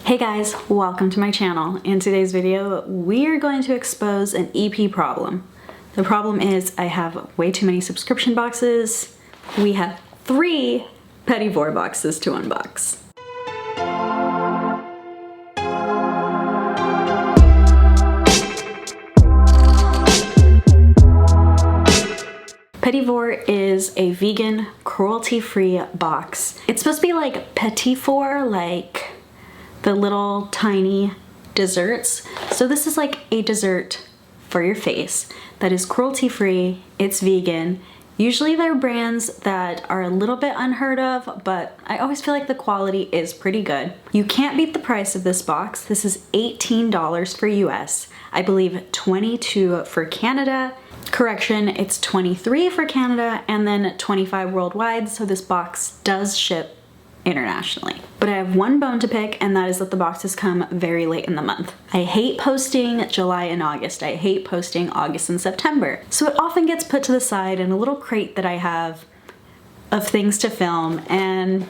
Hey guys, welcome to my channel. In today's video, we are going to expose an EP problem. The problem is I have way too many subscription boxes. We have 3 Petit Vour boxes to unbox. Petit Vour is a vegan, cruelty-free box. It's supposed to be like Petit Vour, like the little tiny desserts. So this is like a dessert for your face that is cruelty-free, it's vegan. Usually they're brands that are a little bit unheard of, but I always feel like the quality is pretty good. You can't beat the price of this box. This is $18 for US. I believe $22 for Canada. Correction, it's $23 for Canada and then $25 worldwide, so this box does ship internationally. But I have one bone to pick, and that is that the boxes come very late in the month. I hate posting July and August. I hate posting August and September. So it often gets put to the side in a little crate that I have of things to film, and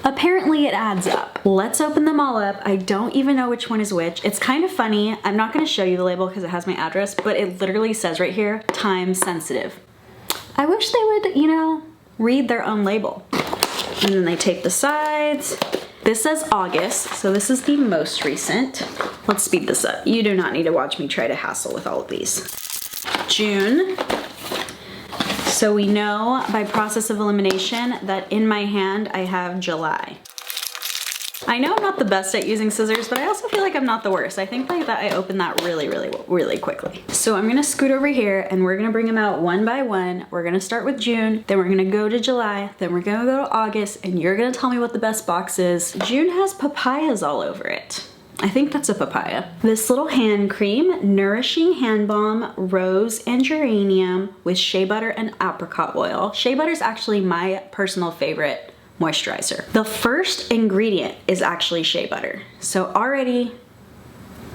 apparently it adds up. Let's open them all up. I don't even know which one is which. It's kind of funny. I'm not gonna show you the label because it has my address, but it literally says right here, time sensitive. I wish they would, you know, read their own label. And then they tape the sides. This says August, so this is the most recent. Let's speed this up. You do not need to watch me try to hassle with all of these. June. So we know by process of elimination that in my hand I have July. I know I'm not the best at using scissors, but I also feel like I'm not the worst. I think like that I opened that really quickly. So I'm gonna scoot over here and we're gonna bring them out one by one. We're gonna start with June, then we're gonna go to July, then we're gonna go to August, and you're gonna tell me what the best box is. June has papayas all over it. I think that's a papaya. This little hand cream, nourishing hand balm, rose and geranium with shea butter and apricot oil. Shea butter is actually my personal favorite moisturizer. The first ingredient is actually shea butter. So already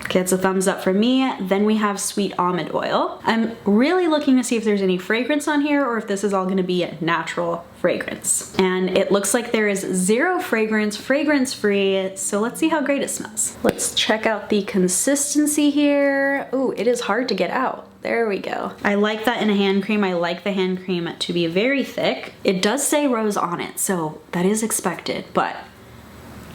gets a thumbs up from me. Then we have sweet almond oil. I'm really looking to see if there's any fragrance on here or if this is all gonna be a natural fragrance. And it looks like there is 0 fragrance, fragrance-free, so let's see how great it smells. Let's check out the consistency here. Ooh, it is hard to get out. There we go. I like that in a hand cream. I like the hand cream to be very thick. It does say rose on it, so that is expected, but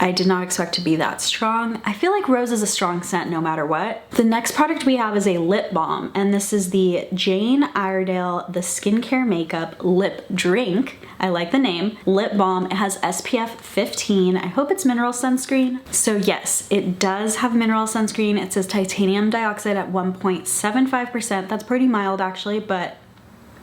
I did not expect to be that strong. I feel like rose is a strong scent no matter what. The next product we have is a lip balm, and this is the Jane Iredale The Skincare Makeup Lip Drink. I like the name. Lip balm. It has SPF 15. I hope it's mineral sunscreen. So yes, it does have mineral sunscreen. It says titanium dioxide at 1.75%. That's pretty mild actually, but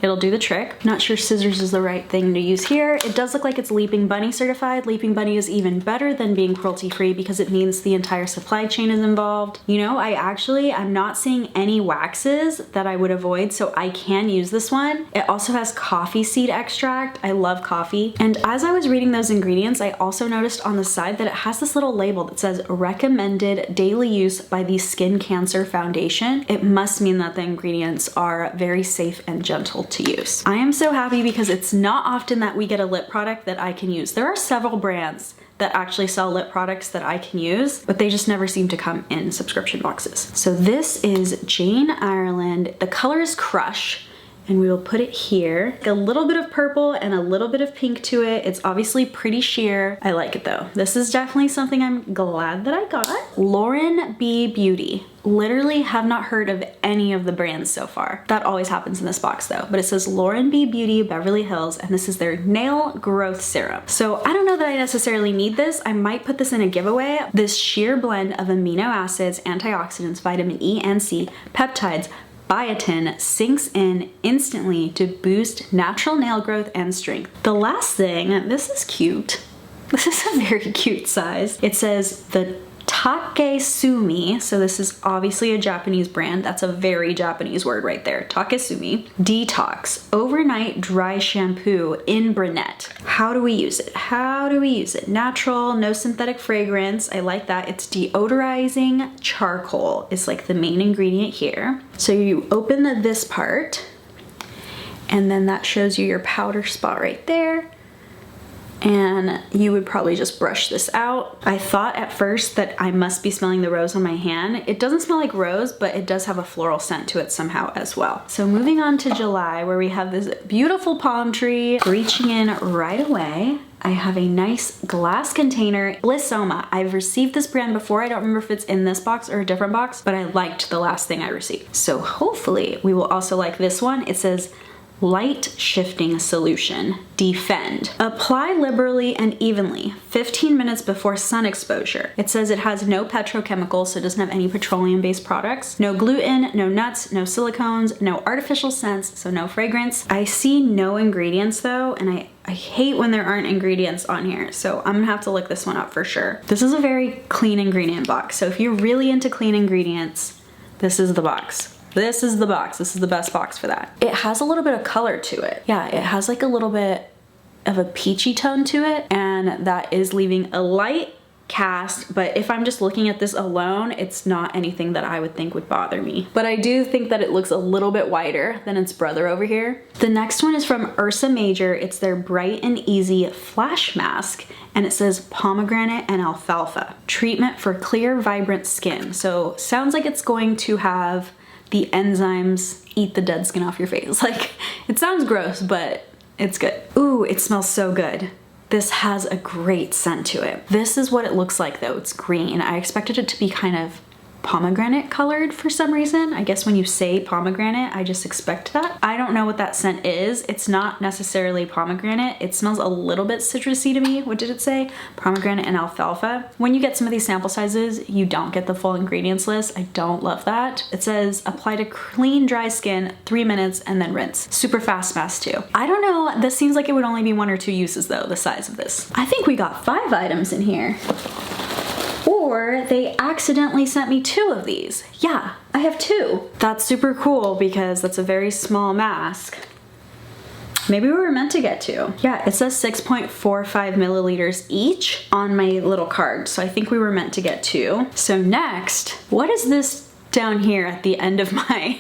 it'll do the trick. Not sure scissors is the right thing to use here. It does look like it's Leaping Bunny certified. Leaping Bunny is even better than being cruelty-free because it means the entire supply chain is involved. You know, I'm not seeing any waxes that I would avoid, so I can use this one. It also has coffee seed extract. I love coffee. And as I was reading those ingredients, I also noticed on the side that it has this little label that says recommended daily use by the Skin Cancer Foundation. It must mean that the ingredients are very safe and gentle to use. I am so happy because it's not often that we get a lip product that I can use. There are several brands that actually sell lip products that I can use, but they just never seem to come in subscription boxes. So this is Jane Ireland. The color is Crush, and we will put it here. A little bit of purple and a little bit of pink to it. It's obviously pretty sheer. I like it though. This is definitely something I'm glad that I got. Lauren B Beauty. Literally have not heard of any of the brands so far. That always happens in this box though, but it says Lauren B Beauty Beverly Hills, and this is their nail growth serum. So I don't know that I necessarily need this. I might put this in a giveaway. This sheer blend of amino acids, antioxidants, vitamin E and C, peptides, biotin sinks in instantly to boost natural nail growth and strength. The last thing, this is cute. This is a very cute size. It says the Takesumi, so this is obviously a Japanese brand. That's a very Japanese word right there. Takesumi Detox Overnight Dry Shampoo in Brunette. How do we use it? How do we use it? Natural, no synthetic fragrance. I like that. It's deodorizing charcoal is like the main ingredient here. So you open this part, and then that shows you your powder spot right there. and you would probably just brush this out. I thought at first that I must be smelling the rose on my hand. It doesn't smell like rose, but it does have a floral scent to it somehow as well. So moving on to July, where we have this beautiful palm tree. Reaching in right away, I have a nice glass container, Blissoma. I've received this brand before. I don't remember if it's in this box or a different box, but I liked the last thing I received. So hopefully we will also like this one. It says light shifting solution, defend. Apply liberally and evenly, 15 minutes before sun exposure. It says it has no petrochemicals, so it doesn't have any petroleum-based products, no gluten, no nuts, no silicones, no artificial scents, so no fragrance. I see no ingredients though, and I hate when there aren't ingredients on here, so I'm gonna have to look this one up for sure. This is a very clean ingredient box, so if you're really into clean ingredients, this is the box. This is the box. This is the best box for that. It has a little bit of color to it. Yeah, it has like a little bit of a peachy tone to it, and that is leaving a light cast, but if I'm just looking at this alone, it's not anything that I would think would bother me. But I do think that it looks a little bit whiter than its brother over here. The next one is from Ursa Major. It's their Bright and Easy Flash Mask, and it says pomegranate and alfalfa. Treatment for clear, vibrant skin. So sounds like it's going to have the enzymes eat the dead skin off your face. Like, it sounds gross, but it's good. Ooh, it smells so good. This has a great scent to it. This is what it looks like though. It's green. I expected it to be kind of pomegranate colored for some reason. I guess when you say pomegranate, I just expect that. I don't know what that scent is. It's not necessarily pomegranate. It smells a little bit citrusy to me. What did it say? Pomegranate and alfalfa. When you get some of these sample sizes, you don't get the full ingredients list. I don't love that. It says apply to clean, dry skin, 3 minutes, and then rinse. Super fast mask too. I don't know. This seems like it would only be 1 or 2 uses though, the size of this. I think we got 5 items in here. Or they accidentally sent me 2 of these. Yeah, I have 2. That's super cool because that's a very small mask. Maybe we were meant to get 2. Yeah, it says 6.45 milliliters each on my little card, so I think we were meant to get 2. So next, what is this down here at the end of my...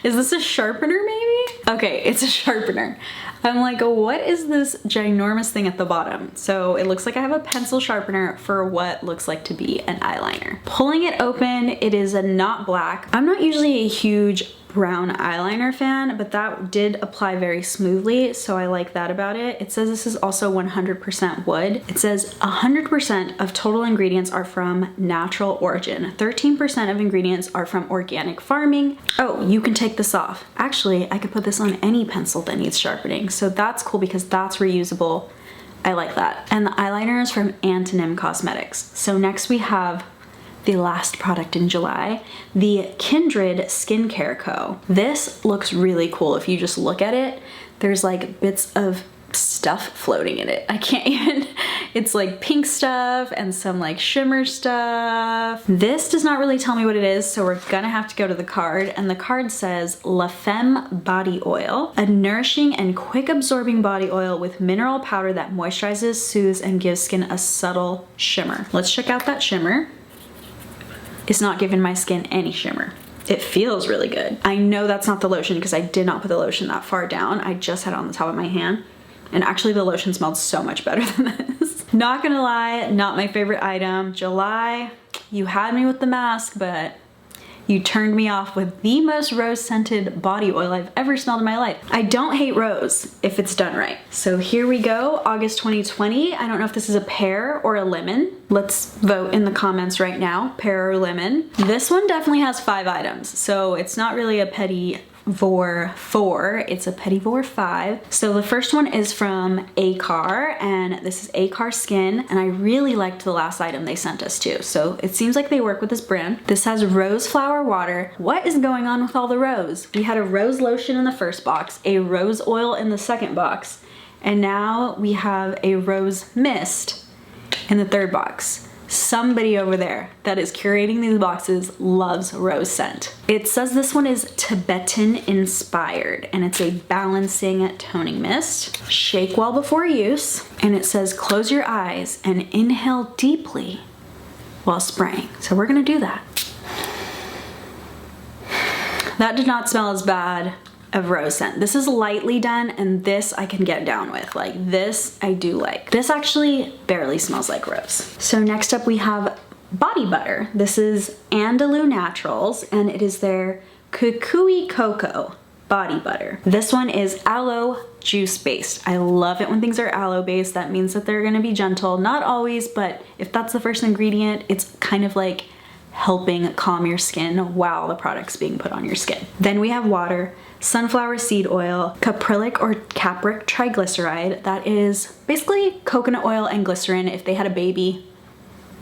Is this a sharpener maybe? Okay, it's a sharpener. I'm like, what is this ginormous thing at the bottom? So it looks like I have a pencil sharpener for what looks like to be an eyeliner. Pulling it open, it is a not black. I'm not usually a huge brown eyeliner fan, but that did apply very smoothly, so I like that about it. It says this is also 100% wood. It says 100% of total ingredients are from natural origin. 13% of ingredients are from organic farming. Oh, you can take this off. Actually, I could put this on any pencil that needs sharpening, so that's cool because that's reusable. I like that. And the eyeliner is from Antonym Cosmetics. So next we have the last product in July, the Kindred Skincare Co. This looks really cool. If you just look at it, there's like bits of stuff floating in it. I can't even, it's like pink stuff and some like shimmer stuff. This does not really tell me what it is, so we're gonna have to go to the card, and the card says La Femme Body Oil, a nourishing and quick absorbing body oil with mineral powder that moisturizes, soothes, and gives skin a subtle shimmer. Let's check out that shimmer. It's not giving my skin any shimmer. It feels really good. I know that's not the lotion because I did not put the lotion that far down. I just had it on the top of my hand. And actually the lotion smelled so much better than this. Not gonna lie, not my favorite item. July, you had me with the mask, but you turned me off with the most rose scented body oil I've ever smelled in my life. I don't hate rose if it's done right. So here we go, August 2020. I don't know if this is a pear or a lemon. Let's vote in the comments right now, pear or lemon. This one definitely has 5 items, so it's not really a Petit Vour 4, it's a Petit Vour 5. So the first one is from Acar, and this is Acar Skin, and I really liked the last item they sent us too. So it seems like they work with this brand. This has rose flower water. What is going on with all the rose? We had a rose lotion in the first box, a rose oil in the second box, and now we have a rose mist in the third box. Somebody over there that is curating these boxes loves rose scent. It says this one is Tibetan inspired, and it's a balancing toning mist. Shake well before use, and it says close your eyes and inhale deeply while spraying. So we're gonna do that. That did not smell as bad of rose scent. This is lightly done, and this I can get down with. Like this I do like. This actually barely smells like rose. So next up we have body butter. This is Andalou Naturals, and it is their Kukui Cocoa body butter. This one is aloe juice based. I love it when things are aloe based. That means that they're gonna be gentle. Not always, but if that's the first ingredient, it's kind of like helping calm your skin while the product's being put on your skin. Then we have water, sunflower seed oil, caprylic or capric triglyceride. That is basically coconut oil and glycerin. If they had a baby,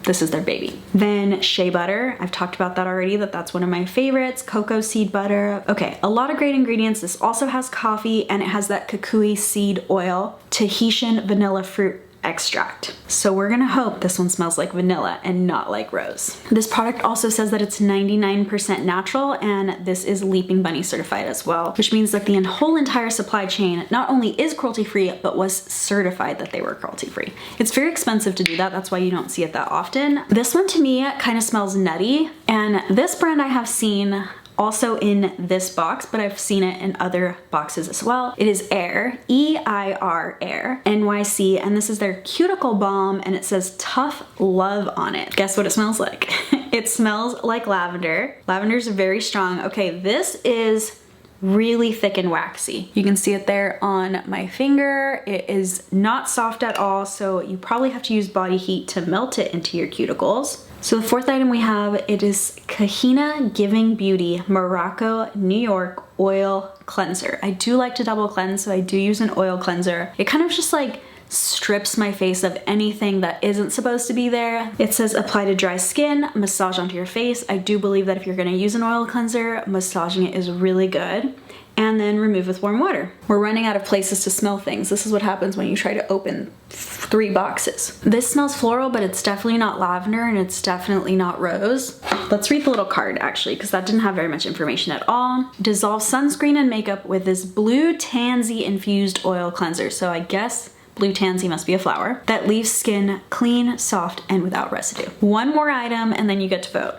this is their baby. Then shea butter, I've talked about that already, that's one of my favorites. Cocoa seed butter. Okay, a lot of great ingredients. This also has coffee, and it has that kukui seed oil, Tahitian vanilla fruit extract. So we're gonna hope this one smells like vanilla and not like rose. This product also says that it's 99% natural, and this is Leaping Bunny certified as well, which means that the whole entire supply chain not only is cruelty-free, but was certified that they were cruelty-free. It's very expensive to do that. That's why you don't see it that often. This one to me kind of smells nutty, and this brand I have seen also in this box, but I've seen it in other boxes as well. It is Air, E-I-R, Air, NYC, and this is their cuticle balm, and it says tough love on it. Guess what it smells like? It smells like lavender. Lavender's very strong. Okay, this is really thick and waxy. You can see it there on my finger. It is not soft at all, so you probably have to use body heat to melt it into your cuticles. So the fourth item we have, it is Kahina Giving Beauty Morocco New York Oil Cleanser. I do like to double cleanse, so I do use an oil cleanser. It kind of just like strips my face of anything that isn't supposed to be there. It says apply to dry skin, massage onto your face. I do believe that if you're gonna use an oil cleanser, massaging it is really good. And then remove with warm water. We're running out of places to smell things. This is what happens when you try to open 3 boxes. This smells floral, but it's definitely not lavender, and it's definitely not rose. Let's read the little card actually, because that didn't have very much information at all. Dissolve sunscreen and makeup with this blue tansy infused oil cleanser. So I guess blue tansy must be a flower that leaves skin clean, soft, and without residue. One more item and then you get to vote.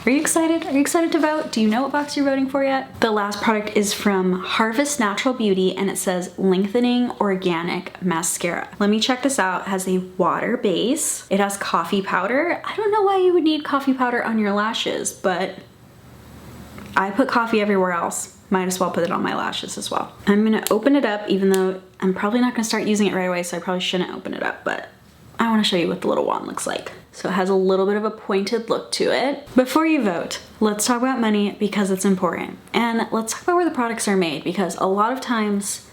Are you excited? Are you excited to vote? Do you know what box you're voting for yet? The last product is from Harvest Natural Beauty, and it says Lengthening Organic Mascara. Let me check this out. It has a water base. It has coffee powder. I don't know why you would need coffee powder on your lashes, but I put coffee everywhere else. Might as well put it on my lashes as well. I'm gonna open it up, even though I'm probably not gonna start using it right away, so I probably shouldn't open it up, but I wanna show you what the little wand looks like. So it has a little bit of a pointed look to it. Before you vote, let's talk about money because it's important. And let's talk about where the products are made, because a lot of times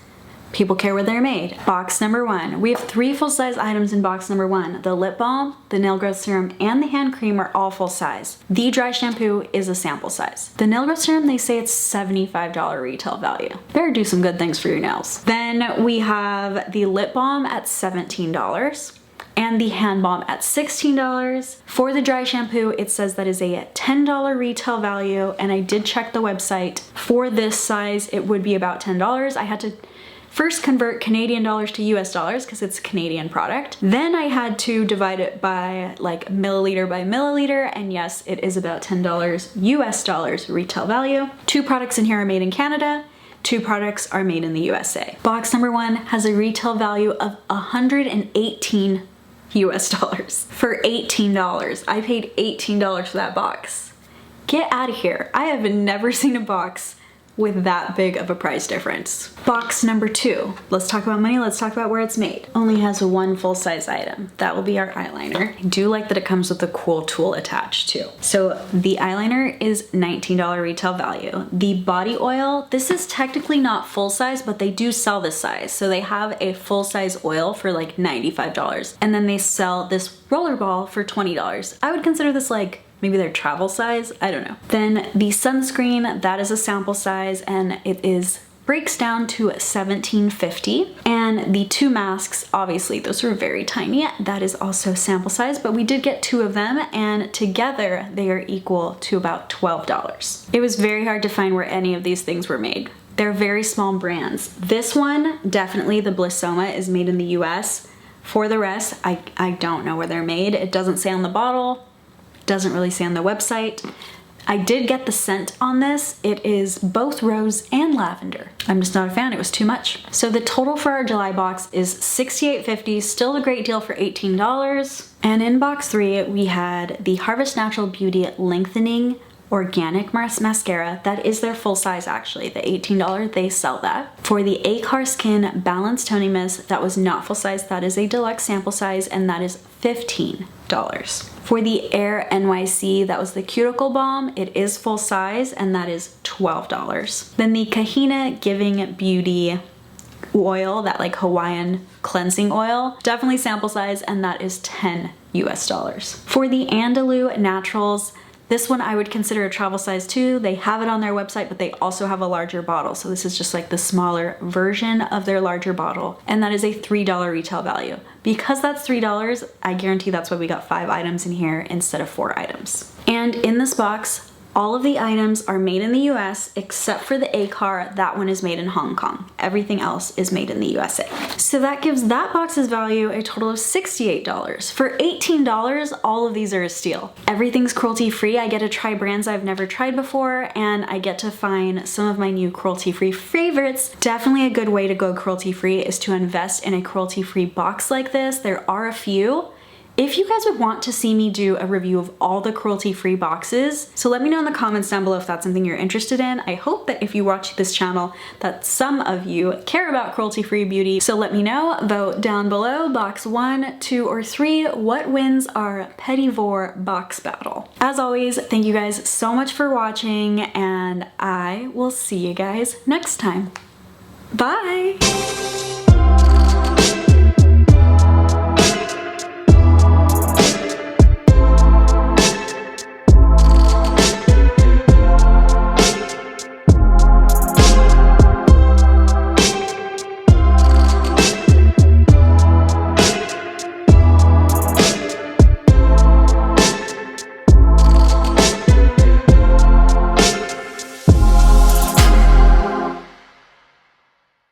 people care where they're made. Box number 1. We have 3 full-size items in box number 1. The lip balm, the nail growth serum, and the hand cream are all full size. The dry shampoo is a sample size. The nail growth serum, they say it's $75 retail value. Better do some good things for your nails. Then we have the lip balm at $17. And the hand balm at $16. For the dry shampoo, it says that is a $10 retail value, and I did check the website. For this size, it would be about $10. I had to first convert Canadian dollars to US dollars because it's a Canadian product. Then I had to divide it by like milliliter by milliliter, and yes, it is about $10 US dollars retail value. 2 products in here are made in Canada. 2 products are made in the USA. Box number 1 has a retail value of $118 US dollars for $18. I paid $18 for that box. Get out of here. I have never seen a box with that big of a price difference. Box number 2. Let's talk about money, let's talk about where it's made. Only has 1 full-size item. That will be our eyeliner. I do like that it comes with a cool tool attached too. So the eyeliner is $19 retail value. The body oil, this is technically not full-size, but they do sell this size. So they have a full-size oil for like $95. And then they sell this roller ball for $20. I would consider this like maybe their travel size, I don't know. Then the sunscreen, that is a sample size, and it breaks down to $17.50. And the 2 masks, obviously those were very tiny, that is also sample size, but we did get 2 of them, and together they are equal to about $12. It was very hard to find where any of these things were made. They're very small brands. This one, definitely the Blissoma, is made in the US. For the rest, I don't know where they're made. It doesn't say on the bottle. Doesn't really say on the website. I did get the scent on this. It is both rose and lavender. I'm just not a fan, it was too much. So the total for our July box is $68.50, still a great deal for $18. And in box 3, we had the Harvest Natural Beauty Lengthening Organic Mascara. That is their full size actually, the $18, they sell that. For the Acar Skin Balanced Toning Mist, that was not full size, that is a deluxe sample size, and that is $15. For the Air NYC, that was the Cuticle Balm, it is full size, and that is $12. Then the Kahina Giving Beauty oil, that like Hawaiian cleansing oil, definitely sample size, and that is $10 US. For the Andalou Naturals, this one I would consider a travel size too. They have it on their website, but they also have a larger bottle. So this is just like the smaller version of their larger bottle. And that is a $3 retail value. Because that's $3, I guarantee that's why we got 5 items in here instead of 4 items. And in this box, all of the items are made in the US except for the Acar, that one is made in Hong Kong. Everything else is made in the USA. So that gives that box's value a total of $68. For $18, all of these are a steal. Everything's cruelty-free. I get to try brands I've never tried before, and I get to find some of my new cruelty-free favorites. Definitely a good way to go cruelty-free is to invest in a cruelty-free box like this. There are a few. If you guys would want to see me do a review of all the cruelty-free boxes, so let me know in the comments down below if that's something you're interested in. I hope that if you watch this channel that some of you care about cruelty-free beauty, so let me know. Vote down below, box 1, 2, or 3, what wins our Petit Vour box battle. As always, thank you guys so much for watching, and I will see you guys next time. Bye!